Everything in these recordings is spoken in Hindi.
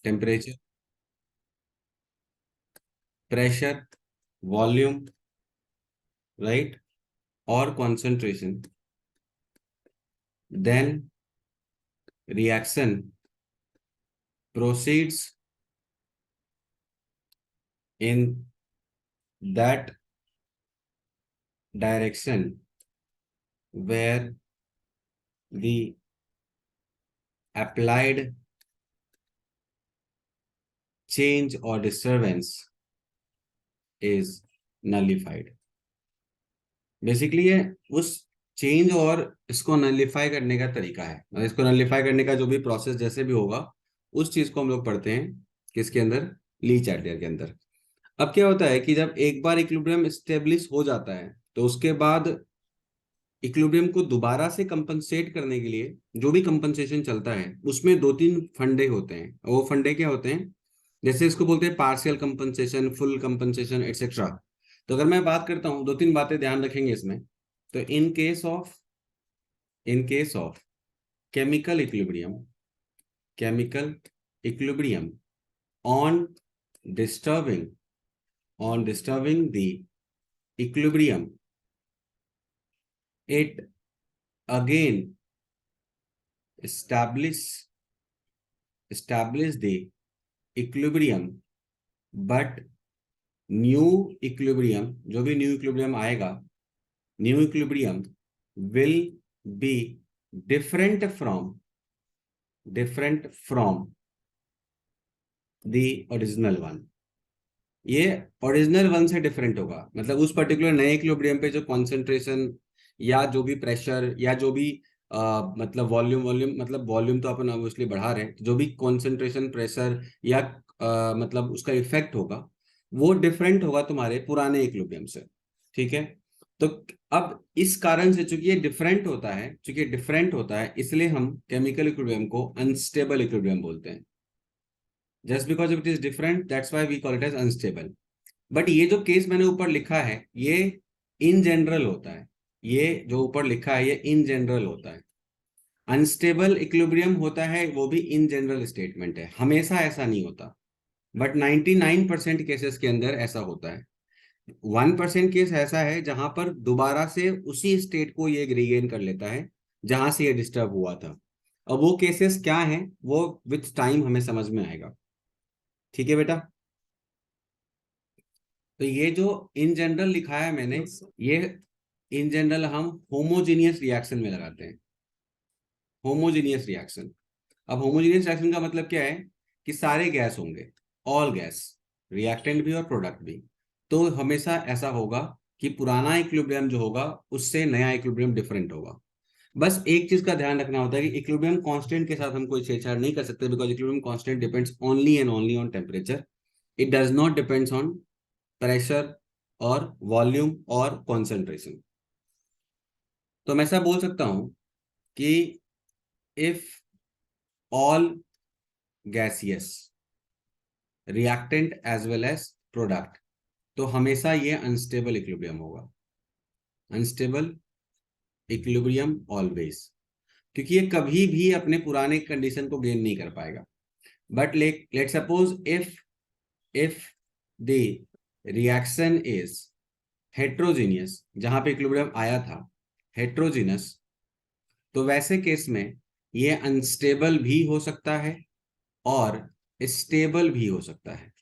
टेम्परेचर, प्रेशर, वॉल्यूम, राइट, और concentration, then reaction proceeds in that direction where the applied change or disturbance is nullified. Basically ये उस चेंज और इसको नलिफाई करने का तरीका है, मतलब इसको नलिफाई करने का जो भी प्रोसेस जैसे भी होगा उस चीज को हम लोग पढ़ते हैं किसके अंदर, ली चार्टियर के अंदर। अब क्या होता है कि जब एक बार इक्विलिब्रियम स्टेब्लिश हो जाता है तो उसके बाद इक्विलिब्रियम को दोबारा से कंपनसेट करने के लिए जो भी कंपनसेशन चलता है उसमें दो तीन फंडे होते हैं। वो फंडे क्या होते हैं, जैसे इसको बोलते हैं partial compensation, full compensation etcetera. तो अगर मैं बात करता हूं, दो तीन बातें ध्यान रखेंगे इसमें। तो in case of chemical equilibrium on disturbing the equilibrium, it again establish the equilibrium, but new equilibrium, जो भी न्यू इक्विलिब्रियम आएगा, new equilibrium will be different from the original one. ये ओरिजिनल वन से डिफरेंट होगा, मतलब उस पर्टिकुलर नए इक्विलिब्रियम पे जो कॉन्सेंट्रेशन या जो भी प्रेशर या जो भी मतलब वॉल्यूम मतलब वॉल्यूम तो अपन ऑब्वियसली बढ़ा रहे हैं, जो भी कॉन्सेंट्रेशन, प्रेशर या मतलब उसका इफेक्ट होगा वो डिफरेंट होगा तुम्हारे पुराने इक्विलिब्रियम से। ठीक है, तो अब इस कारण से चूंकि डिफरेंट होता है इसलिए हम केमिकल इक्विलिब्रियम को अनस्टेबल इक्विलिब्रियम बोलते हैं। Just because it is different, that's why we call it as unstable. But ये जो केस मैंने ऊपर लिखा है ये इन जनरल होता है, ये जो ऊपर लिखा है ये इन जनरल होता है। अनस्टेबल इक्विलिब्रियम होता है वो भी इन जनरल स्टेटमेंट है, हमेशा ऐसा नहीं होता, बट 99% केसेस के अंदर ऐसा होता है। 1% केस ऐसा है जहां पर दोबारा से उसी स्टेट को ये रिगेन कर लेता है जहां से ये डिस्टर्ब हुआ था। अब वो केसेस क्या हैं वो विथ टाइम हमें समझ में आएगा। ठीक है बेटा, तो ये जो इन जनरल लिखा है मैंने, ये इन जनरल हम होमोजीनियस रिएक्शन में लगाते हैं। होमोजीनियस रिएक्शन, अब होमोजीनियस रिएक्शन का मतलब क्या है कि सारे गैस होंगे, ऑल गैस, रिएक्टेंट भी और प्रोडक्ट भी। तो हमेशा ऐसा होगा कि पुराना इक्विलिब्रियम जो होगा उससे नया इक्विलिब्रियम डिफरेंट होगा। बस एक चीज का ध्यान रखना होता है कि इक्विलिब्रियम कांस्टेंट के साथ हम कोई छेड़छाड़ नहीं कर सकते, because equilibrium constant depends only and only on temperature, it does not depends on pressure और वॉल्यूम और कॉन्सेंट्रेशन। तो मैं ऐसा बोल सकता हूं कि if all gaseous reactant as well as product, तो हमेशा ये अनस्टेबल इक्विलिब्रियम होगा, अनस्टेबल इक्विलिब्रियम ऑलवेज, क्योंकि ये कभी भी अपने पुराने कंडीशन को गेन नहीं कर पाएगा। But let suppose if the reaction is heterogeneous, जहां पे इक्विलिब्रियम आया था हेट्रोजीनियस, तो वैसे केस में ये अनस्टेबल भी हो सकता है और स्टेबल भी हो सकता है।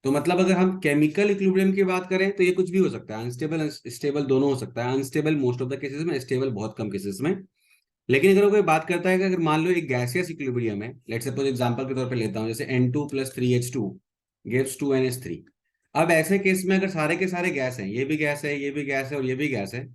तो मतलब अगर हम केमिकल इक्विलिब्रियम की बात करें तो ये कुछ भी हो सकता है, अनस्टेबल स्टेबल दोनों हो सकता है। Unstable most of the cases में, स्टेबल बहुत कम केसेस में। लेकिन अगर कोई बात करता है कि अगर मान लो एक गैसियस इक्विलिब्रियम है, लेट्स सपोज एग्जांपल के तौर पे लेता हूं, जैसे N2 + 3H2 गिव्स 2NH3। अब ऐसे केस में अगर सारे के सारे गैस हैं, ये भी गैस है, ये भी गैस है और ये भी गैस है,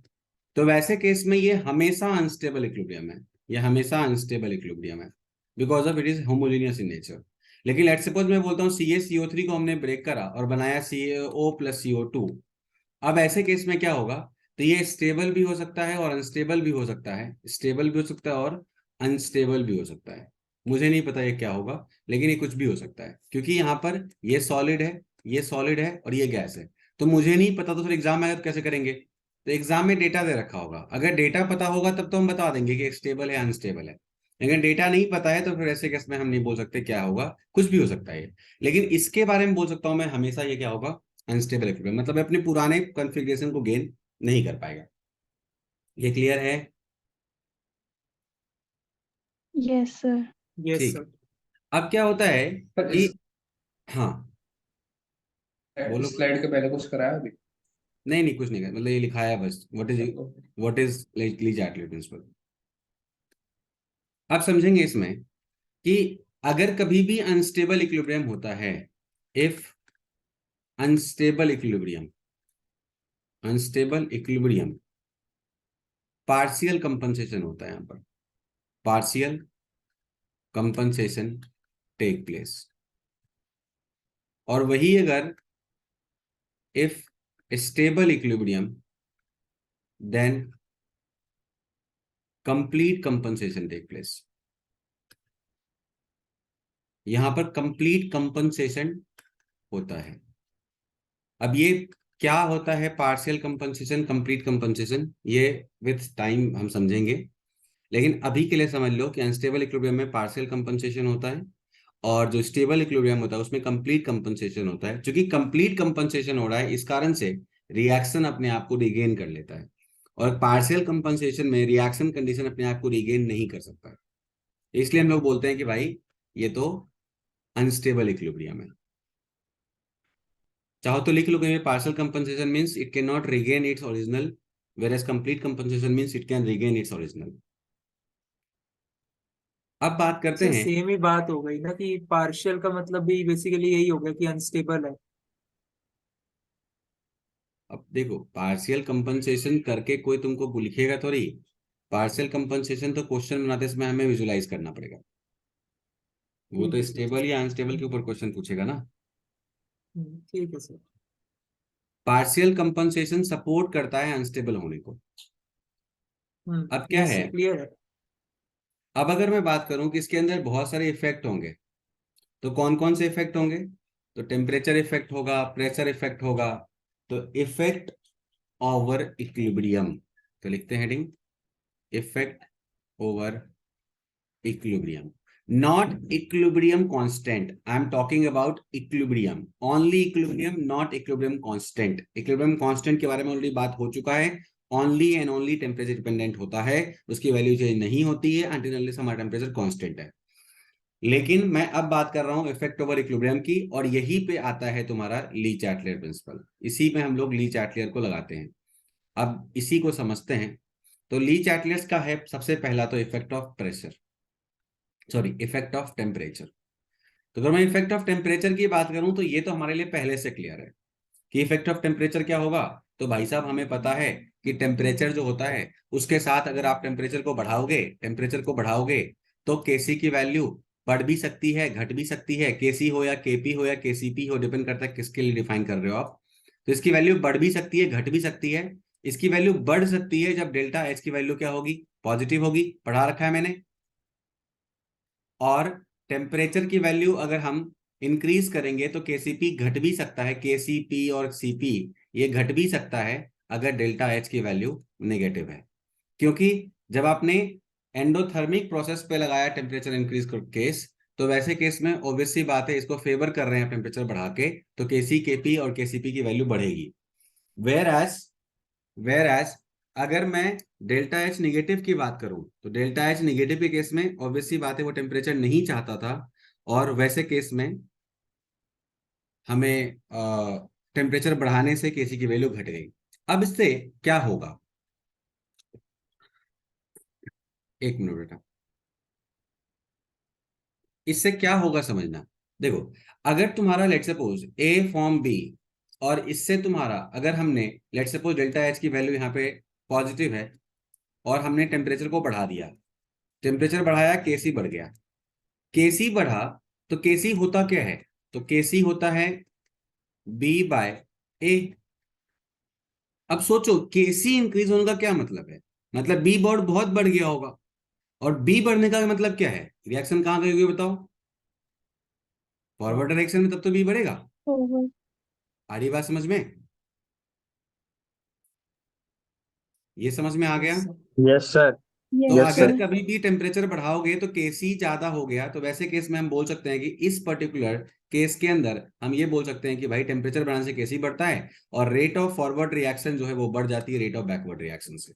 तो वैसे केस में ये हमेशा अनस्टेबल इक्विलिब्रियम है, ये हमेशा अनस्टेबल इक्विलिब्रियम है because of it is homogeneous in nature. लेकिन लेट्स सपोज मैं बोलता हूँ CaCO3 को हमने ब्रेक करा और बनाया CaO + CO2। अब ऐसे केस में क्या होगा, तो ये स्टेबल भी हो सकता है और अनस्टेबल भी हो सकता है, स्टेबल भी हो सकता है और अनस्टेबल भी हो सकता है। मुझे नहीं पता ये क्या होगा, लेकिन ये कुछ भी हो सकता है, क्योंकि यहाँ पर ये सॉलिड है, ये सॉलिड है और ये गैस है। तो मुझे नहीं पता, तो फिर एग्जाम में कैसे करेंगे? तो एग्जाम में डेटा दे रखा होगा, अगर डेटा पता होगा तब तो हम बता देंगे कि स्टेबल है अनस्टेबल है। लेकिन डेटा नहीं पता है तो फिर ऐसे केस में हम नहीं बोल सकते क्या होगा, कुछ भी हो सकता है। लेकिन इसके बारे में बोल सकता हूं मैं हमेशा, ये क्या होगा, अनस्टेबल इक्विलिब्रियम, मतलब अपने पुराने कॉन्फ़िगरेशन को गेन नहीं कर पाएगा। ये क्लियर है? Yes sir. यस ठीक। सर। अब क्या होता है पर कि, इस हाँ बोलो। स्लाइड के पहले कुछ कराया अभी? नहीं नहीं, कुछ नहीं कर, मतलब ये लिखा है बस, व्हाट इज ली-चार्टले प्रिंसिपल। आप समझेंगे इसमें कि अगर कभी भी अनस्टेबल इक्विलिब्रियम होता है, if unstable equilibrium, unstable equilibrium, partial compensation होता है, यहां पर पार्शियल कंपनसेशन टेक प्लेस। और वही अगर if stable equilibrium, then complete compensation take place. यहां पर कंप्लीट कंपनसेशन होता है। अब ये क्या होता है, पार्शियल कंपनसेशन, कंप्लीट कंपनसेशन, ये विथ टाइम हम समझेंगे। लेकिन अभी के लिए समझ लो कि अनस्टेबल इक्विलिब्रियम में पार्शियल कंपनसेशन होता है, और जो स्टेबल इक्विलिब्रियम होता है उसमें कंप्लीट कंपनसेशन होता है। क्योंकि कंप्लीट कंपनसेशन हो रहा है, इस कारण से रिएक्शन अपने आप को रिगेन कर लेता है, और पार्शियल कंपनसेशन में रिएक्शन कंडीशन अपने आप को रिगेन नहीं कर सकता है। इसलिए हम लोग बोलते हैं कि भाई ये तो अनस्टेबल इक्विलिब्रियम है। चाहो तो लिख लो कहीं, partial compensation means it can not regain its original, whereas complete compensation means it can regain its original. अब बात करते सर हैं, सेम ही बात हो गई ना कि पार्शियल का मतलब भी बेसिकली यही हो गया कि अनस्टेबल है। अब देखो पार्शियल कंपनसेशन करके कोई तुमको लिखेगा थोड़ी। पार्शियल कंपनसेशन तो क्वेश्चन बनाते समय हमें विजुलाइज करना पड़ेगा। वो ठीक तो है सर। स्टेबल या अनस्टेबल के ऊपर क्वेश्चन पूछेगा ना। ठीक है सर। पार्शियल कंपनसेशन सपोर्ट करता है अनस्टेबल होने को। अब क्या यस है, सर, क्लियर है। अब अगर मैं बात करूं कि इसके अंदर बहुत सारे इफेक्ट होंगे, तो कौन कौन से इफेक्ट होंगे? तो टेम्परेचर इफेक्ट होगा, प्रेशर इफेक्ट होगा। तो इफेक्ट ओवर इक्विलिब्रियम, तो लिखते हैं heading, effect over equilibrium, not equilibrium constant. I am talking about equilibrium, only equilibrium, not equilibrium constant. equilibrium constant के बारे में ऑलरेडी बात हो चुका है। Only and only temperature dependent होता है, उसकी वैल्यू चेंज नहीं होती है अनटिल अनलेस हमारा टेम्परेचर कांस्टेंट है। लेकिन मैं अब बात कर रहा हूं इफेक्ट ओवर इक्विलिब्रियम की, और यही पे आता है तुम्हारा ली चार्टलियर प्रिंसिपल। इसी में हम लोग ली चार्टलियर को लगाते हैं। अब इसी को समझते हैं। तो ली चार्टलियर्स का है सबसे पहला तो effect of pressure, sorry effect of temperature. तो अगर मैं इफेक्ट ऑफ टेम्परेचर की बात करूं तो ये तो हमारे लिए पहले से क्लियर है कि इफेक्ट ऑफ टेम्परेचर क्या होगा। तो भाई साहब हमें पता है कि टेम्परेचर जो होता है उसके साथ अगर आप टेम्परेचर को बढ़ाओगे, टेम्परेचर को बढ़ाओगे, तो केसी की वैल्यू बढ़ भी सकती है, घट भी सकती है। केसी हो या केपी हो या केसीपी हो, डिपेंड करता है किसके लिए डिफाइन कर रहे हो आप। तो इसकी वैल्यू बढ़ भी सकती है, घट भी सकती है। इसकी वैल्यू बढ़ सकती है जब डेल्टा एच की वैल्यू क्या होगी, पॉजिटिव होगी, पढ़ा रखा है मैंने। और टेम्परेचर की वैल्यू अगर हम इंक्रीज करेंगे तो केसीपी घट भी सकता है, केसीपी और सीपी ये घट भी सकता है अगर डेल्टा एच की वैल्यू नेगेटिव है। क्योंकि जब आपने एंडोथर्मिक प्रोसेस पे लगाया टेम्परेचर इंक्रीज केस, तो वैसे केस में ऑब्वियस सी बात है इसको फेवर कर रहे हैं टेम्परेचर बढ़ा के, तो केसी केपी और केसीपी की वैल्यू बढ़ेगी। वेयर एज, वेयर एज अगर मैं डेल्टा एच निगेटिव की बात करूं, तो डेल्टा एच निगेटिव के केस में ऑब्वियस सी बात है वो टेम्परेचर नहीं चाहता था, और वैसे केस में हमें टेम्परेचर बढ़ाने से केसी की वैल्यू घट गई। अब इससे क्या होगा, एक मिनट बेटा, इससे क्या होगा समझना। देखो अगर तुम्हारा लेट सपोज ए फॉर्म बी, और इससे तुम्हारा अगर हमने लेट सपोज डेल्टा एच की वैल्यू यहाँ पे पॉजिटिव है, और हमने टेम्परेचर को बढ़ा दिया, टेम्परेचर बढ़ाया, केसी बढ़ गया। केसी बढ़ा तो केसी होता क्या है, तो केसी होता है बी बाय ए। अब सोचो केसी इंक्रीज होने का क्या मतलब है, मतलब बी बहुत बहुत बढ़ गया होगा। और बी बढ़ने का मतलब क्या है, रिएक्शन कहां गई होगी बताओ, फॉरवर्ड डायरेक्शन में, तब तो बी बढ़ेगा। ओवर। आ रही बात समझ में? ये समझ में आ गया? Yes sir. Yes sir. तो Yes, यस अगर सर। sir. कभी भी टेम्परेचर बढ़ाओगे तो केसी ज्यादा हो गया, तो वैसे केस में हम बोल सकते हैं कि इस पर्टिकुलर केस के अंदर हम ये बोल सकते हैं कि भाई टेम्परेचर बढ़ाने से केसी बढ़ता है और रेट ऑफ फॉरवर्ड रिएक्शन जो है वो बढ़ जाती है रेट ऑफ बैकवर्ड रिएक्शन से।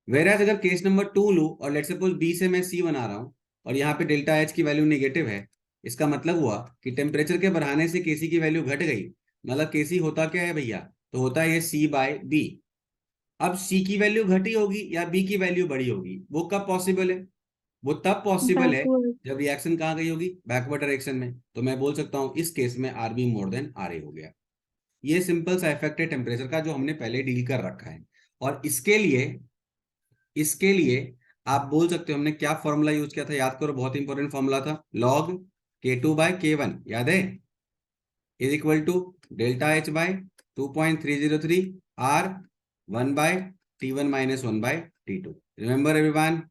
वेराज अगर केस नंबर 2 लूं और लेट सपोज बी से मैं सी बना रहा हूं और यहाँ पे डेल्टा एच की वैल्यू नेगेटिव है, इसका मतलब हुआ कि टेम्परेचर के बढ़ाने से केसी की वैल्यू घट गई। मतलब केसी होता क्या है भैया, तो होता है ये सी बाय बी। अब सी की वैल्यू घटी होगी या बी की वैल्यू बढ़ी होगी, वो कब पॉसिबल है? वो तब पॉसिबल है Backward. जब रिएक्शन कहाँ गई होगी, बैकवर्ड डायरेक्शन में। तो मैं बोल सकता हूँ इस केस में R B more than R A हो गया। ये सिंपल सा इफेक्ट है टेम्परेचर का जो हमने पहले डील कर रखा है। और इसके लिए आप बोल सकते हो हमने क्या फॉर्मूला यूज किया था, याद करो, बहुत इंपॉर्टेंट फॉर्मूला था, log K2/K1, याद है, is equal to delta H by 2.303 R 1/T1 - 1/T2। Remember everyone,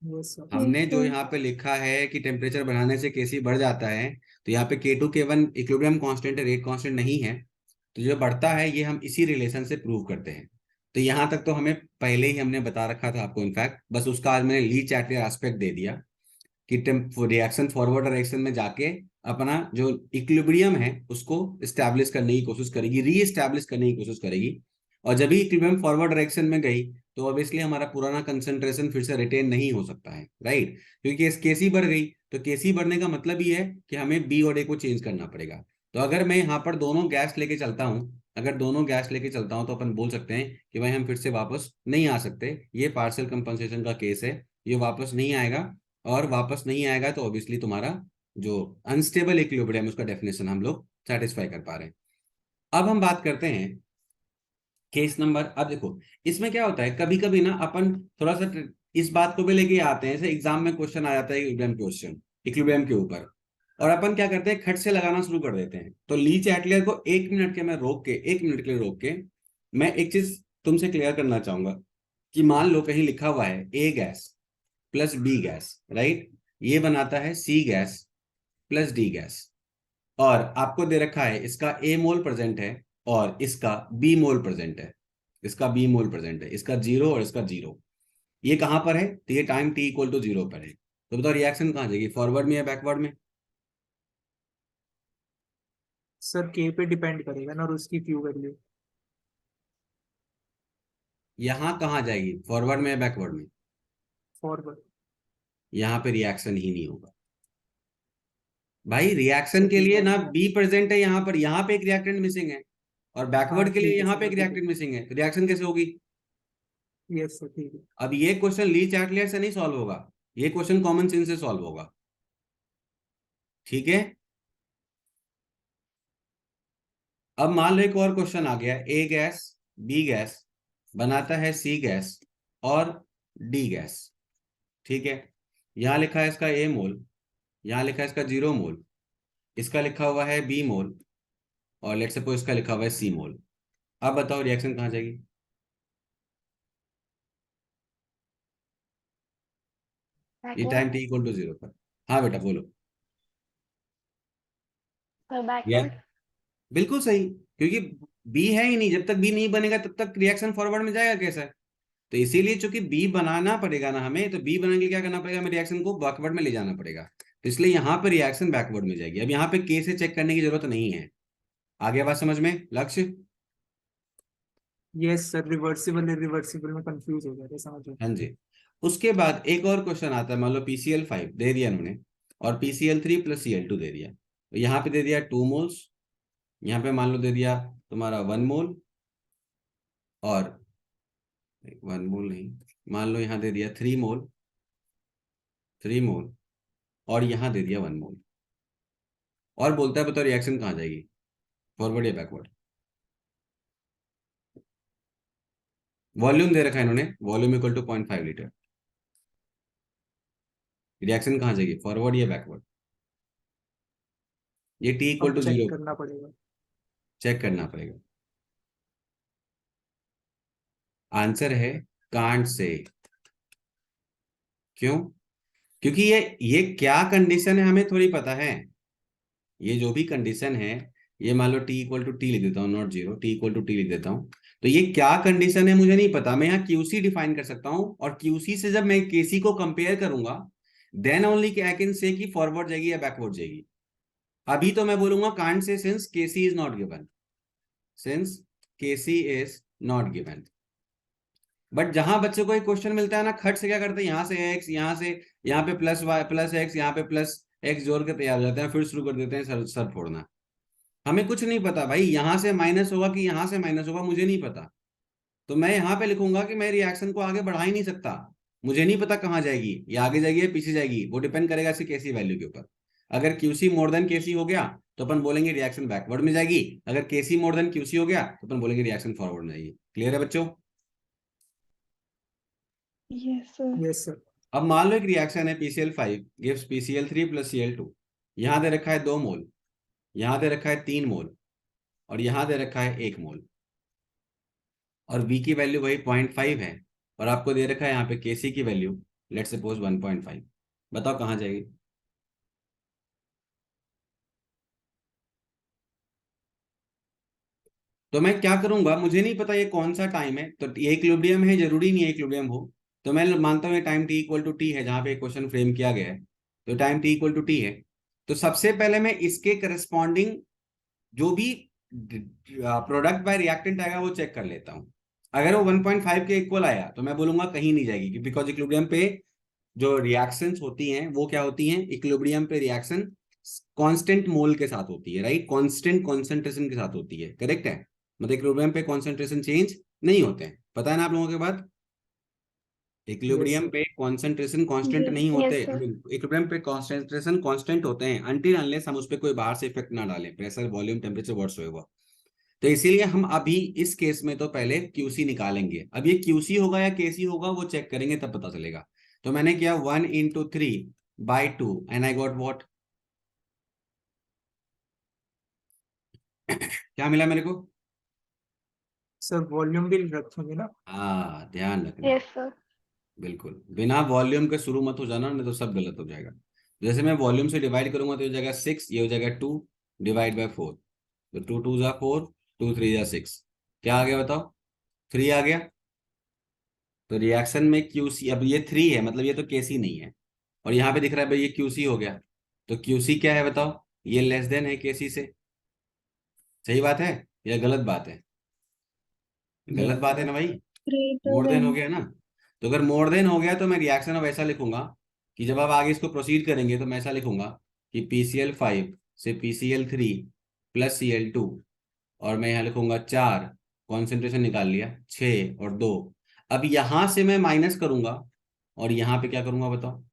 yes sir. Yes, हमने जो sir. यहाँ पे लिखा है कि टेम्परेचर बढ़ाने से केसी बढ़ जाता है, तो यहाँ पे K2 K1 इक्विलिब्रियम कांस्टेंट है, रेट कांस्टेंट नहीं है। तो जो बढ़ता है ये हम इसी रिलेशन से प्रूव करते हैं। तो यहाँ तक तो हमें पहले ही हमने बता रखा था आपको, इनफैक्ट बस उसका आज मैंने ली चैटलियर एस्पेक्ट दे दिया कि रिएक्शन फॉरवर्ड डायरेक्शन में जाके अपना जो इक्विलिब्रियम है उसको स्टैब्लिश करने की कोशिश करेगी, री एस्टैब्लिश करने की कोशिश करेगी। और जब भी इक्विलिब्रियम फॉरवर्ड डायरेक्शन में गई तो ऑब्वियसली हमारा पुराना कंसंट्रेशन फिर से रिटेन नहीं हो सकता है, राइट, क्योंकि केसी बढ़ गई। तो केसी बढ़ने का मतलब ये है कि हमें बी और ए को चेंज करना पड़ेगा। तो अगर मैं यहाँ पर दोनों गैस लेके चलता हूँ, अगर दोनों गैस लेके चलता हूँ तो अपन बोल सकते हैं कि भाई हम फिर से वापस नहीं आ सकते, ये पार्शियल कंपनसेशन का केस है, ये वापस नहीं आएगा। और वापस नहीं आएगा तो ऑब्वियसली तुम्हारा जो अनस्टेबल इक्विलिब्रियम उसका डेफिनेशन हम लोग सेटिस्फाई कर पा रहे हैं। अब हम बात करते हैं केस नंबर। अब देखो इसमें क्या होता है, कभी कभी ना अपन थोड़ा सा इस बात को भी लेके आते हैं, जैसे एग्जाम में क्वेश्चन आ जाता है इक्विलिब्रियम के ऊपर, और अपन क्या करते हैं, खट से लगाना शुरू कर देते हैं। तो ली चैटलियर को 1 मिनट के मैं रोक के, 1 मिनट के लिए रोक के मैं एक चीज तुमसे क्लियर करना चाहूंगा कि मान लो कहीं लिखा हुआ है A gas plus B gas, right, ये बनाता है C gas plus D gas. और आपको दे रखा है इसका ए मोल प्रेजेंट है और इसका बी मोल प्रेजेंट है, इसका बी मोल प्रेजेंट है, इसका 0 और इसका 0। ये कहां पर है, तो ये टाइम टी इक्वल टू 0 पर है। तो बताओ रिएक्शन कहां जाएगी, फॉरवर्ड में या बैकवर्ड में? सर के पे डिपेंड करेगा ना, और उसकी क्यू वैल्यू। यहां कहां जाएगी, फॉरवर्ड में या बैकवर्ड में? फॉरवर्ड। यहां पे रिएक्शन ही नहीं होगा भाई। रिएक्शन सर के ठीक लिए है। ना बी प्रेजेंट है यहाँ पर, यहाँ पे एक रिएक्टेंट मिसिंग है, और हाँ बैकवर्ड के लिए ठीक है यहाँ सर, पे एक मैं ठीक रिएक्टेंट मिसिंग है, रिएक्शन कैसे होगी? है। यस सर ठीक है। अब ये क्वेश्चन ली चैटलियर से नहीं सॉल्व होगा, ये क्वेश्चन कॉमन सेंस से सॉल्व होगा, ठीक है। अब मान लो एक और क्वेश्चन आ गया, ए गैस बी गैस बनाता है सी गैस और डी गैस, ठीक है। यहां लिखा है इसका ए मोल, यहां लिखा है इसका 0 मोल, इसका लिखा हुआ है बी मोल, और लेट्स सपोज इसका लिखा हुआ है सी मोल। अब बताओ रिएक्शन कहां जाएगी? ये टाइम टी इक्वल टू 0 पर। हाँ बेटा बोलो। Sir, ये backward. बिल्कुल सही, क्योंकि बी है ही नहीं, जब तक बी नहीं बनेगा तब तक रिएक्शन फॉरवर्ड में जाएगा कैसे? तो इसीलिए चूंकि बी बनाना पड़ेगा ना हमें, तो बी बनाने के लिए क्या करना पड़ेगा, हमें रिएक्शन को बैकवर्ड में ले जाना पड़ेगा। तो इसलिए यहाँ पे रिएक्शन बैकवर्ड में जाएगी। अब यहाँ पे के से चेक करने की जरूरत नहीं है। आगे बात समझ में लक्ष्य? यस सर, रिवर्सिबल इरिवर्सिबल में कंफ्यूज हो गया था, समझ लो। हाँ जी। उसके बाद एक और क्वेश्चन आता है, मान लो PCl5 दे दिया उन्होंने और PCl3 प्लस Cl2 दे दिया। तो यहाँ पे दे दिया 2 मोल्स, यहाँ पे मान लो दे दिया तुम्हारा 1 मोल, और 1 मोल नहीं, मान लो यहाँ दे दिया 3 मोल, 3 मोल, और यहाँ दे दिया 1 मोल। और बोलता है बताओ रिएक्शन कहाँ जाएगी, फॉरवर्ड या बैकवर्ड? वॉल्यूम दे रखा है इन्होंने, volume equal to 0.5 litre. Reaction कहाँ जाएगी, फॉरवर्ड या बैकवर्ड? ये टी इक्वल अब टू चेक 0, करना पड़ेगा। चेक करना पड़ेगा। आंसर है कांट से। क्यों? क्योंकि ये क्या कंडीशन है हमें थोड़ी पता है। ये जो भी कंडीशन है, ये मान लो टी इक्वल टू टी लिख देता हूँ, not 0, T equal to T लिख देता हूँ। तो ये क्या कंडीशन है मुझे नहीं पता, मैं यहाँ क्यूसी डिफाइन कर सकता हूँ, और क्यूसी से जब मैं केसी को कंपेयर करूंगा then only I can say कि फॉरवर्ड जाएगी या बैकवर्ड जाएगी। अभी तो मैं बोलूंगा कांट से since KC is not given, since KC is not given. But जहां बच्चों को एक क्वेश्चन मिलता है ना, खट से क्या करते हैं, यहाँ से एक्स, यहाँ से यहाँ पे प्लस वाई प्लस एक्स, यहाँ पे प्लस एक्स जोड़ के तैयार हो जाते हैं, फिर शुरू कर देते हैं सर सर फोड़ना। हमें कुछ नहीं पता भाई, यहाँ से माइनस होगा कि यहाँ से माइनस होगा मुझे नहीं पता। तो मैं यहाँ पे लिखूंगा कि मैं रिएक्शन को आगे बढ़ा ही नहीं सकता, मुझे नहीं पता कहाँ जाएगी, ये आगे जाएगी या पीछे जाएगी, वो डिपेंड करेगा इसकी केसी वैल्यू के ऊपर। अगर क्यूसी मोर देन केसी हो गया तो अपन बोलेंगे रिएक्शन बैकवर्ड में जाएगी, अगर केसी मोर देन क्यूसी हो गया तो अपन बोलेंगे रिएक्शन फॉरवर्ड में जाएगी। क्लियर है बच्चों? Yes, sir. Yes sir. अब मान लो एक रिएक्शन है PCl5 gives PCl3 plus Cl2, यहां दे रखा है 2 मोल, यहां दे रखा है 3 मोल, और यहां दे रखा है 1 मोल, और V की वैल्यू वही 0.5 है, और आपको दे रखा है यहाँ पे Kc की वैल्यू लेट सपोज 1.5। बताओ कहाँ जाएगी? तो मैं क्या करूंगा, मुझे नहीं पता ये कौन सा टाइम है, तो ये इक्विलिब्रियम है, जरूरी नहीं है इक्विलिब्रियम हो, तो मैं मानता हूँ ये time t equal to T है, जहां पे क्वेश्चन फ्रेम किया गया है, तो time t equal to T है। तो सबसे पहले मैं इसके करस्पॉन्डिंग जो भी प्रोडक्ट बाय रिएक्टेंट आएगा वो चेक कर लेता हूँ। अगर वो 1.5 के इक्वल आया तो मैं बोलूंगा कहीं नहीं जाएगी, बिकॉज इक्विलिब्रियम पे जो रिएक्शंस होती हैं वो क्या होती हैं, इक्विलिब्रियम पे रिएक्शन कांस्टेंट मोल के साथ होती है, राइट, कांस्टेंट कॉन्सेंट्रेशन के साथ होती है, करेक्ट है, मतलब इक्विलिब्रियम पे कॉन्सेंट्रेशन चेंज नहीं होते हैं, पता है ना आप लोगों के बात, यस इक्विलिब्रियम सर। पे कॉन्सेंट्रेशन कांस्टेंट Yes, नहीं होते, yes, sir. इक्विलिब्रियम पे कॉन्सेंट्रेशन कांस्टेंट होते हैं अनटिल अनलेस हम उस पर कोई बाहर से इफेक्ट ना डालें, प्रेशर वॉल्यूम टेम्परेचर व्हाटसोएवर। तो इसीलिए हम अभी इस केस में तो पहले क्यूसी निकालेंगे, अब ये क्यूसी होगा या केसी होगा वो चेक करेंगे तब पता चलेगा। तो मैंने किया 1 × 3/2 एंड आई गॉट व्हाट, क्या मिला मेरे को? सर वॉल्यूम भी रखेंगे ना। हाँ ध्यान रखना, Yes, sir. बिल्कुल बिना वॉल्यूम के शुरू मत हो जाना, नहीं तो सब गलत हो जाएगा। जैसे मैं वॉल्यूम से डिवाइड करूंगा तो ये हो जाएगा 6, ये हो जाएगा 2 डिवाइड बाय 4, तो 2 2 जा 4, 2 3 जा 6, क्या आ गया बताओ? 3 आ गया। तो रिएक्शन में क्यूसी, अब ये 3 है मतलब ये तो केसी नहीं है, और यहाँ पे दिख रहा है भाई ये क्यूसी हो गया, तो क्यूसी क्या है बताओ? ये लेस देन है केसी से, सही बात है या गलत बात है? गलत बात है ना भाई, Greater मोर देन हो than. गया ना। तो अगर मोर देन हो गया तो मैं रिएक्शन अब ऐसा लिखूंगा कि जब आप आगे इसको प्रोसीड करेंगे तो मैं ऐसा लिखूंगा कि PCl5 से PCl3 प्लस Cl2, और मैं यहाँ लिखूंगा 4, कॉन्सेंट्रेशन निकाल लिया 6 और 2। अब यहां से मैं माइनस करूंगा और यहाँ पे क्या करूंगा बताओ?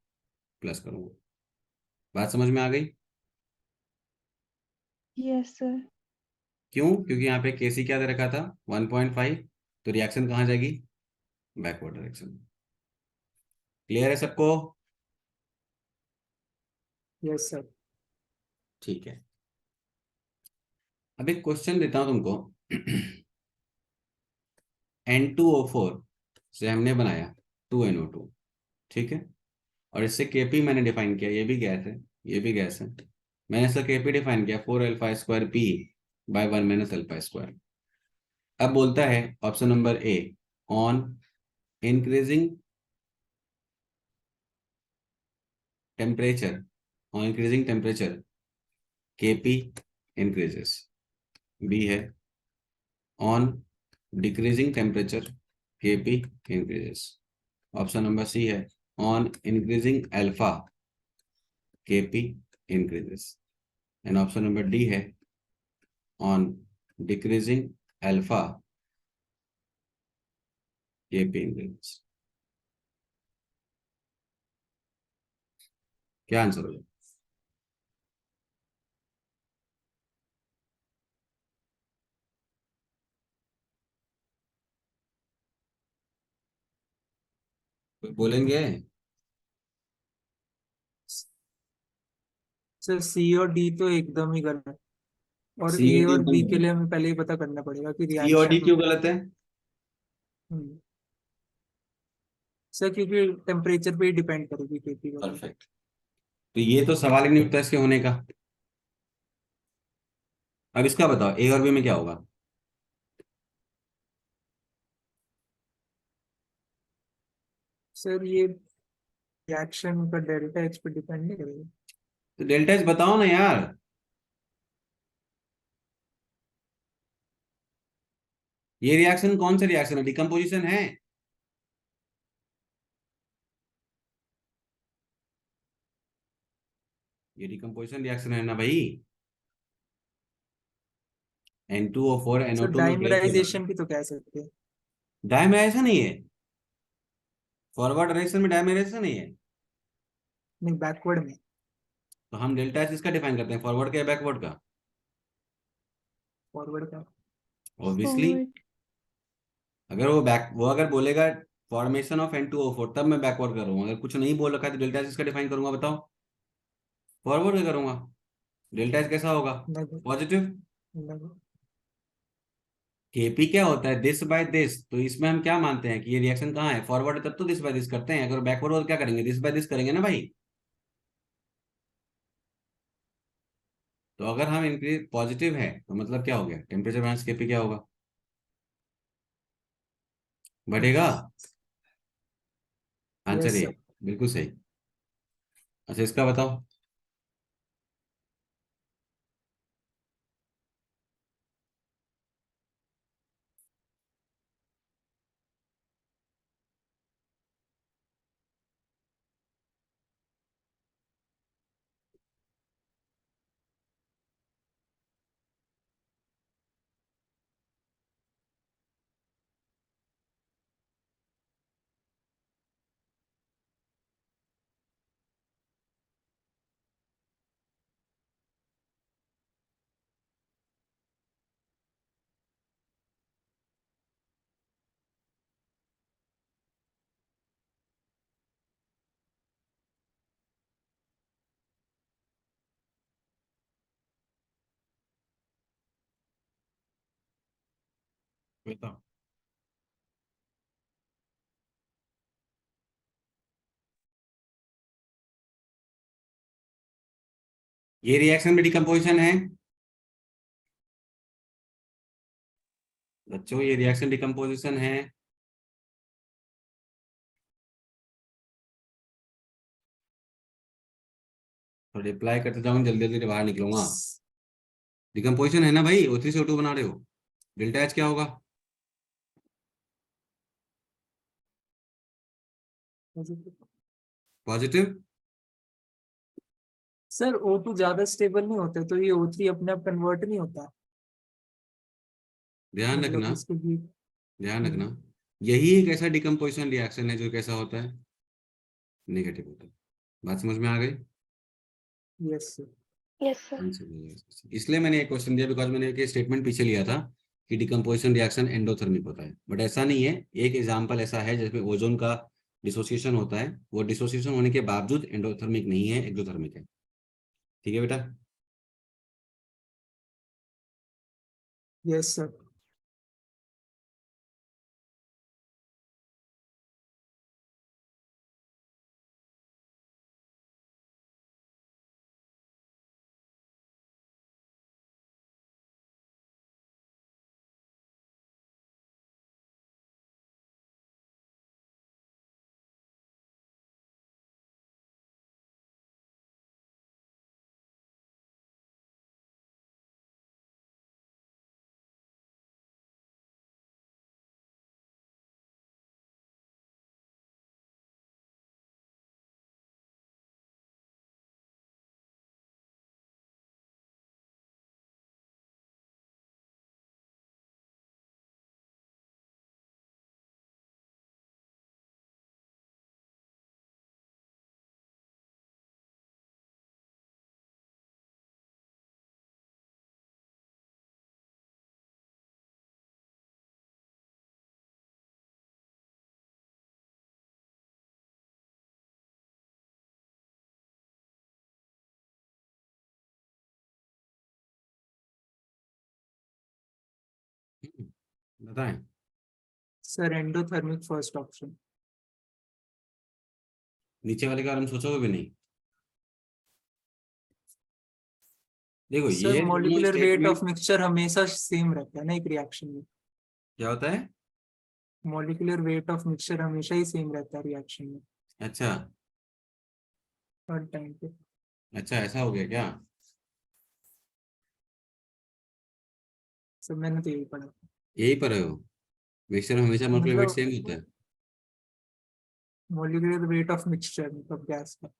प्लस करूंगा। बात समझ में आ गई? Yes, sir. क्यों? क्योंकि यहाँ पे केसी क्या दे रखा था 1.5, तो रिएक्शन कहाँ जाएगी? Backward direction. क्लियर है सबको? Yes sir. ठीक है, अब एक क्वेश्चन देता हूं तुमको। N2O4 से हमने बनाया 2NO2, ठीक है, और इससे Kp मैंने डिफाइन किया, ये भी गैस है, ये भी गैस है, मैंने इसका Kp डिफाइन किया 4α²P/1 - α²। अब बोलता है option number A, on increasing temperature, on increasing temperature Kp increases. B है on decreasing temperature Kp increases. Option number C है on increasing alpha Kp increases. And option number D है on decreasing alpha Kp increases. क्या आंसर होगा? कोई बोलेंगे? सर सी और डी तो एकदम ही गलत है, और सी ए और डी और एकदम बी के गलत। लिए हमें पहले ही पता करना पड़ेगा कि सी और डी रिएक्शन। क्यों गलत है? सर क्योंकि टेम्परेचर पे ही डिपेंड करेगी खेती वगैरह। परफेक्ट, तो ये तो सवाल ही नहीं उठता इसके होने का। अब इसका बताओ ए और बी में क्या होगा? सर ये रिएक्शन का डेल्टा एच पे डिपेंड नहीं करेगा। तो डेल्टा एच बताओ ना यार। ये रिएक्शन कौन सा रिएक्शन है? डिकम्पोजिशन है। ये डिकम्पोजिशन रिएक्शन है ना भाई। N2O4 सर NO2 में ब्रेक होता है। डाइमराइजेशन भी तो कह सकते हैं। डायमेराइजेशन नहीं है। फॉरवर्ड डायरेक्शन में डायमेराइजेशन नहीं है। नहीं, बैकवर्ड में। तो हम डेल्टा एच इसका डिफाइन करते हैं, फॉरवर्ड का या बैकवर्ड का? फॉरवर्ड का। ऑब्वियसली। फॉरवर्ड। वो अगर बोलेगा फॉर्मेशन ऑफ N2O4 तब मैं बैकवर्ड करूंगा। अगर कुछ नहीं बोल रखा है तो डेल्टा एच इसका डिफाइन करूंगा, बताओ। फॉरवर्ड का करूंगा। डेल्टा एच कैसा होगा? नहीं, पॉजिटिव। नहीं। केपी क्या होता है? This by this. तो इसमें हम क्या मानते हैं कि ये रिएक्शन कहाँ है? फॉरवर्ड है तब तो दिस बाय दिस करते हैं। अगर बैकवर्ड हो तो क्या करेंगे? दिस बाय दिस करेंगे ना भाई। तो अगर हम इंक्रीज पॉजिटिव है तो मतलब क्या हो गया? टेम्परेचर माइनस केपी क्या होगा? बढ़ेगा। आंसर यस ये। सर। बिल्कुल सही। अच्छा, इसका बताओ। बताओ। ये रिएक्शन में डिकम्पोजिशन है बच्चों, ये रिएक्शन डिकम्पोजिशन है। तो रिप्लाई करते जाऊंगा, जल्दी जल्दी बाहर निकलूंगा। डिकम्पोजिशन है ना भाई? O3 से O2 बना रहे हो। डेल्टा एच क्या होगा? पॉजिटिव। सर O2 ज्यादा स्टेबल नहीं होता, तो ये O3 अपने आप कन्वर्ट नहीं होता। ध्यान मतलब रखना। इसके भी। ध्यान रखना। यही एक ऐसा डिकम्पोजिशन रिएक्शन है जो कैसा होता है? नेगेटिव होता है। बात समझ में आ गई? Yes sir. Yes sir. Answer नहीं है। इसलिए मैंने एक क्वेश्चन दिया, बिकॉज मैंने एक स्टेटमेंट पीछे लिया था कि डिकम्पोजिशन रिएक्शन एंडोथर्मिक होता है, बट ऐसा नहीं है। एक एग्जांपल ऐसा है जिसमें ओजोन का डिसोसिएशन होता है, वो डिसोसिएशन होने के बावजूद एंडोथर्मिक नहीं है, एक्सोथर्मिक है। ठीक है बेटा। Yes sir. बताएं। Sir endothermic first option. नीचे वाले के बारे में सोचोगे भी नहीं। देखो सर ये दोनों molecular weight statement of mixture हमेशा सेम रहता है ना एक रिएक्शन में। क्या होता है? मॉलिक्यूलर वेट ऑफ मिक्सचर हमेशा ही सेम रहता है रिएक्शन में अच्छा हर टाइम पे। अच्छा, ऐसा हो गया क्या? सब मैंने तो यही पढ़ा। यही पर हो? मिक्सचर हमेशा मोलकुलर वेट मतलब सेम होता है? मॉलिक्यूलर वेट ऑफ मिक्सचर मतलब गैस का।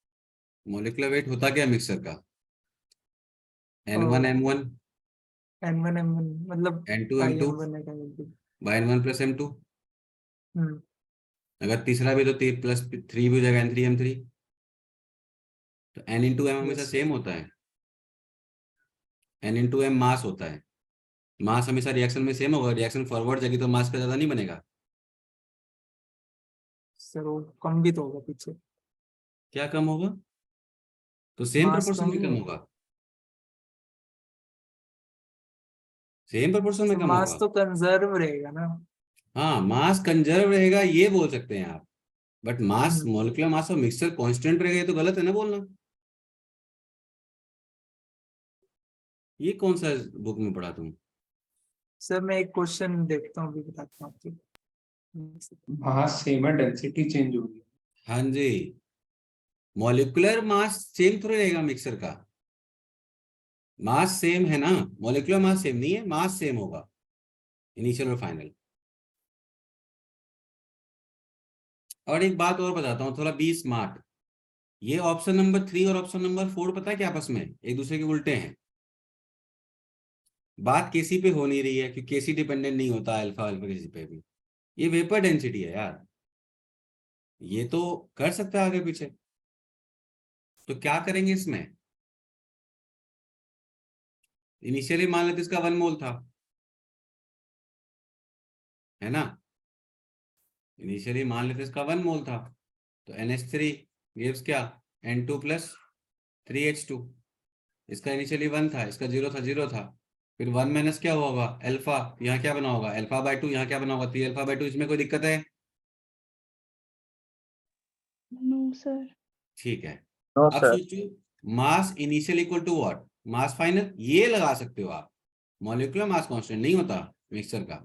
मोलिकुलर वेट होता क्या मिक्सचर का? N1 M1 N1 M1 मतलब N2 टाई M2 M1 है tie M2। N1 plus M2। हम्म। अगर तीसरा भी तो प्लस 3 भी हो जाएगा N3 M3। तो N×M हमेशा यस सेम होता है। N×M मास होता है। मास हमेशा रिएक्शन में सेम होगा। रिएक्शन फॉरवर्ड जाएगी तो मास का ज्यादा नहीं बनेगा। सर, वो कम भी तो होगा पीछे। क्या कम होगा? तो सेम मास प्रोपोर्शन कम में नहीं कम होगा। होगा। सेम प्रोपोर्शन में सर कम मास होगा। तो कंजर्व रहेगा ना। हाँ, मास कंजर्व रहेगा ये बोल सकते हैं आप। But mass, hmm. Molecular mass और मिक्सचर कांस्टेंट रहेगा, ये तो गलत है ना बोलना। ये कौन सा बुक में पढ़ा तुम? सर मैं एक क्वेश्चन देखता हूँ, अभी बताता हूँ आपको। मास सेम है, डेंसिटी चेंज होगी। हाँ जी, मॉलिक्यूलर मास सेम थोड़ी रहेगा मिक्सर का। मास सेम है ना, मॉलिक्यूलर मास सेम नहीं है, मास सेम होगा इनिशियल और फाइनल। और एक बात और बताता हूँ, थोड़ा बी स्मार्ट। ये ऑप्शन नंबर 3 और ऑप्शन नंबर 4 पता है क्या आपस में एक दूसरे के उल्टे हैं। बात केसी पे हो नहीं रही है, क्योंकि केसी डिपेंडेंट नहीं होता अल्फा अल्फा किसी पे भी। ये वेपर डेंसिटी है यार, ये तो कर सकता है आगे पीछे। तो क्या करेंगे इसमें? इनिशियली मान लेते इसका 1 मोल था, है ना। इनिशियली मान लेते इसका 1 मोल था, तो NH3 गिव्स क्या, N2 प्लस 3H2। इसका इनिशियली 1 था, इसका 0 था, 0 था। फिर 1 माइनस क्या हुआ होगा, अल्फा। यहाँ क्या बना होगा, अल्फा/2। यहाँ क्या बना होगा, 3 अल्फा/2। इसमें कोई दिक्कत है? No sir. ठीक है। नो अब सर। सोचो, mass initial equal to what, mass final. ये लगा सकते हो आप। मॉलिक्यूलर मास कांस्टेंट नहीं होता मिक्सचर का।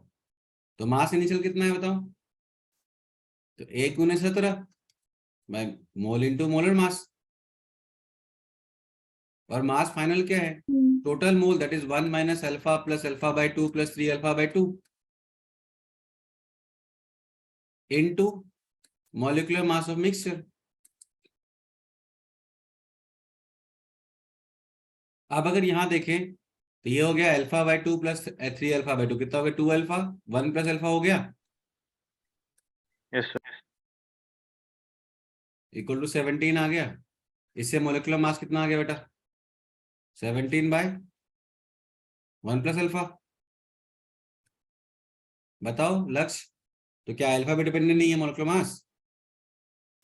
तो मास इनिशियल कितना है बताओ? तो 1 × 17 by mole into molar mass. और मास फाइनल क्या है, total mole, that is 1 minus alpha plus अल्फा/2 प्लस 3 अल्फा/2 into molecular mass of mixture. अब अगर यहां देखें तो ये हो गया अल्फा/2 प्लस 3 अल्फा/2, कितना हो गया, 2 अल्फा। 1 प्लस अल्फा हो गया यस सर। इक्वल टू 17 आ गया। इससे मोलिकुलर मास कितना आ गया बेटा, 17/1 प्लस अल्फा। बताओ लक्ष्य, तो क्या अल्फा पे डिपेंडेंट नहीं है मोलिकुलर मास?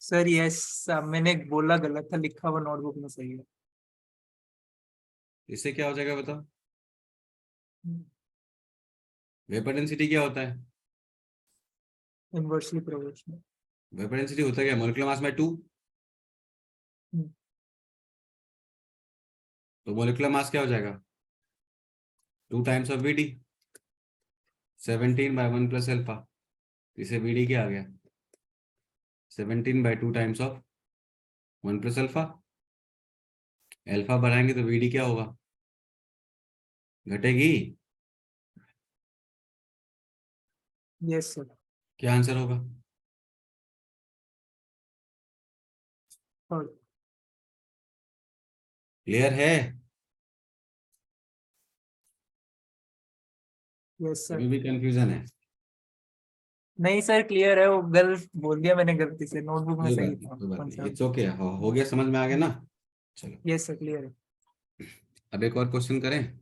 सर यस, मैंने बोला गलत था, लिखा हुआ नोटबुक में सही है। इससे क्या हो जाएगा बताओ? वेपर डेंसिटी क्या होता है? Inversely proportional. वेपर डेंसिटी होता है क्या, मोलिकुलर मास बाय 2। तो मोलिकुलर मास क्या हो जाएगा, 2 times of VD। 17/1 plus alpha. इसे VD क्या आ गया, 17/2 times of 1 plus alpha. Alpha बढ़ाएंगे तो VD क्या होगा, घटेगी। Yes sir. क्या आंसर होगा? और क्लियर है? Yes sir. अभी भी कंफ्यूजन है? नहीं सर, क्लियर है, वो गलत बोल दिया मैंने गलती से, नोटबुक में कोई सही बात नहीं, था कोई बात कौन नहीं, सा। It's okay. हो गया, समझ में आ गया ना। चलो, यस सर, क्लियर है। अब एक और क्वेश्चन करें।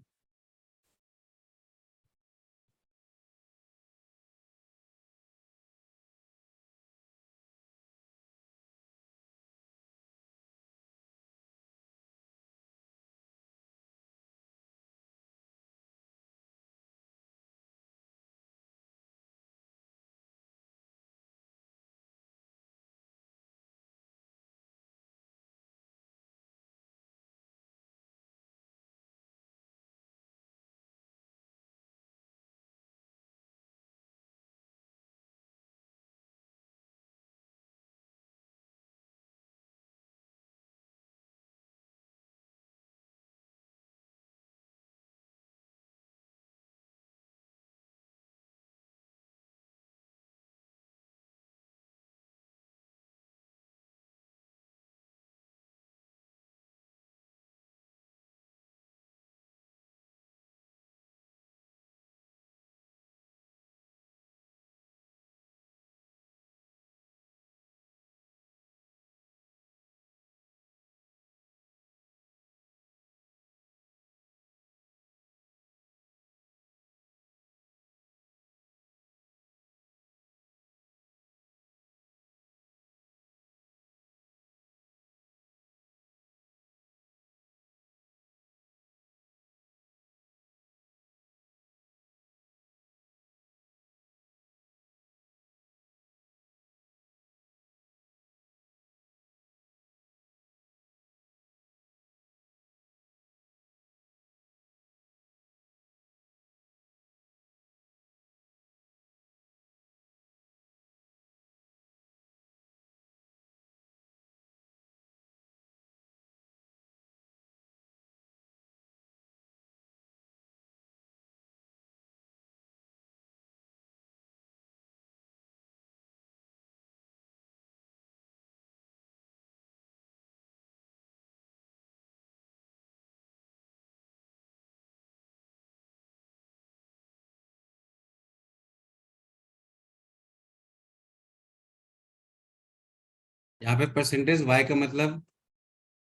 यहाँ पे परसेंटेज वाई का मतलब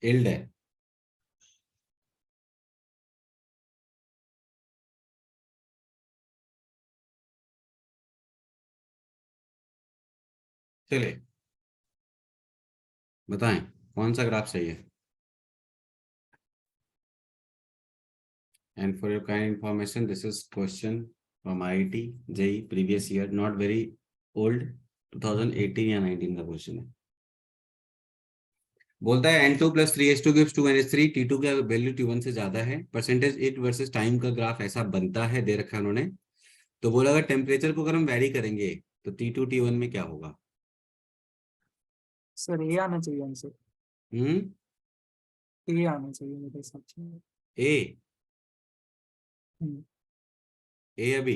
इल्ड है। चलिए बताएं कौन सा ग्राफ सही है। And for your kind information, this is question from IIT JEE previous year, not very old, 2018 या 19 का क्वेश्चन है। बोलता है N2 + 3H2 gives 2NH3, T2 का वैल्यू T1 से ज्यादा है, परसेंटेज इट वर्सेस टाइम का ग्राफ ऐसा बनता है, दे रखा है उन्होंने। तो बोला अगर टेम्परेचर को अगर हम वैरी करेंगे तो T2 T1 में क्या होगा। सर ये आना चाहिए आंसर, ये आना चाहिए मेरे हिसाब से। ए हम्म, ए अभी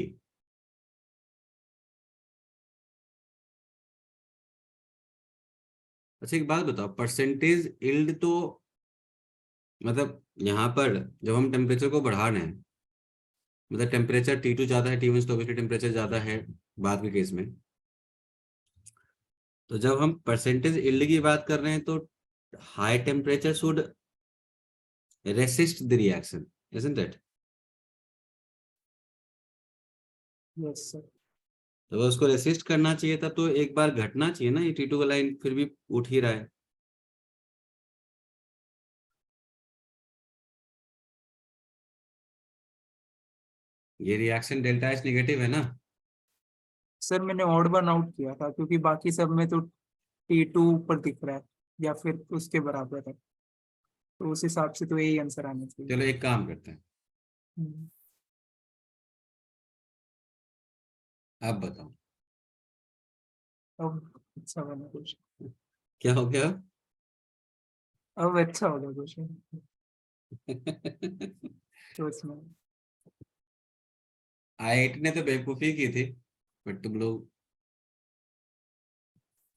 अच्छा एक बात बताओ, परसेंटेज इल्ड तो मतलब यहाँ पर जब हम टेम्परेचर को बढ़ा रहे हैं, मतलब टेम्परेचर T2 ज्यादा है T1 से, तो ऑब्वियसली टेम्परेचर ज्यादा है बाद के केस में। तो जब हम परसेंटेज इल्ड की बात कर रहे हैं तो high temperature should resist the reaction, isn't it. Yes sir. तो अगर उसको रेसिस्ट करना चाहिए तब तो एक बार घटना चाहिए ना, ये T2 का लाइन फिर भी उठ ही रहा है। ये रिएक्शन डेल्टा H नेगेटिव है ना। सर मैंने ऑड वन आउट किया था क्योंकि बाकी सब में तो T2 ऊपर दिख रहा है या फिर उसके बराबर है, तो उस हिसाब से तो यही आंसर आना चाहिए। चलो एक काम करते हैं, हम्म, अब बताओ अब अच्छा वाला क्वेश्चन, क्या हो गया। अब अच्छा होगा क्वेश्चन तो इसमें। IIT ने तो बेवकूफी की थी, बट तुम लोग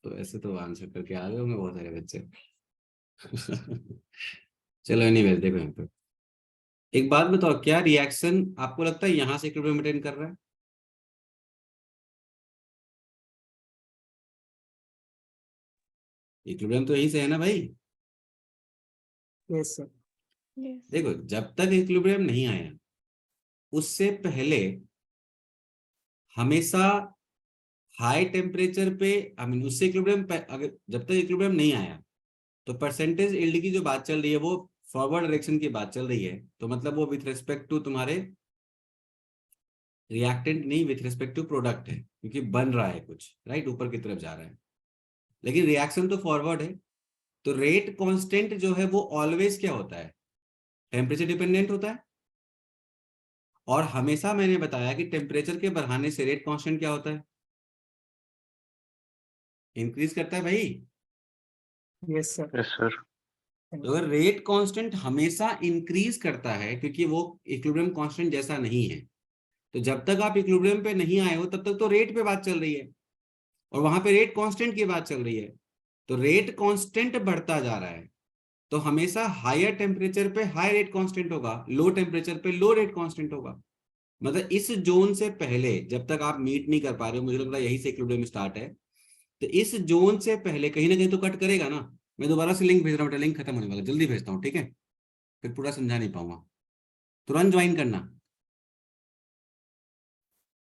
तो ऐसे तो आंसर करके आ गए होंगे बहुत सारे बच्चे। चलो एनीवेज देखो यहाँ पे एक बात बताओ, क्या रिएक्शन आपको लगता है यहाँ से इक्विलिब्रियम मेंटेन कर रहा है। इक्विलिब्रियम तो यहीं से है ना भाई। Yes sir. Yes. देखो जब तक इक्विलिब्रियम नहीं आया उससे पहले हमेशा हाई टेम्परेचर पे, आई मीन उससे इक्विलिब्रियम अगर जब तक इक्विलिब्रियम नहीं आया तो परसेंटेज यील्ड की जो बात चल रही है वो फॉरवर्ड डायरेक्शन की बात चल रही है। तो मतलब वो विथ रिस्पेक्ट टू तुम्हारे रिएक्टेंट नहीं, विथ रिस्पेक्ट टू प्रोडक्ट है, क्योंकि बन रहा है कुछ, राइट, ऊपर की तरफ जा रहा है। लेकिन रिएक्शन तो फॉरवर्ड है, तो रेट कांस्टेंट जो है वो ऑलवेज क्या होता है, टेम्परेचर डिपेंडेंट होता है। और हमेशा मैंने बताया कि टेम्परेचर के बढ़ाने से रेट कांस्टेंट क्या होता है, इंक्रीज करता है भाई। Yes sir. Yes sir. तो अगर रेट कांस्टेंट हमेशा इंक्रीज करता है, क्योंकि वो इक्विलिब्रियम कांस्टेंट जैसा नहीं है, तो जब तक आप इक्विलिब्रियम पे नहीं आए हो तब तक तो रेट पे बात चल रही है, और वहां पे रेट कांस्टेंट की बात चल रही है। तो रेट कांस्टेंट बढ़ता जा रहा है, तो हमेशा हायर टेम्परेचर पे हाई रेट कांस्टेंट होगा, लो टेम्परेचर पे लो रेट कांस्टेंट होगा। मतलब इस जोन से पहले जब तक आप मीट नहीं कर पा रहे हो, मुझे लग रहा है यही से इक्विलिब्रियम स्टार्ट है, तो इस जोन से पहले कहीं ना कहीं तो कट करेगा ना। मैं दोबारा से लिंक भेज रहा हूँ, लिंक खत्म होने वाला, जल्दी भेजता हूँ, ठीक है, फिर पूरा समझा नहीं पाऊंगा। तुरंत ज्वाइन करना,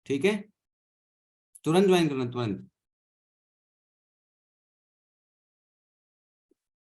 ठीक है, तुरंत ज्वाइन करना तुरंत।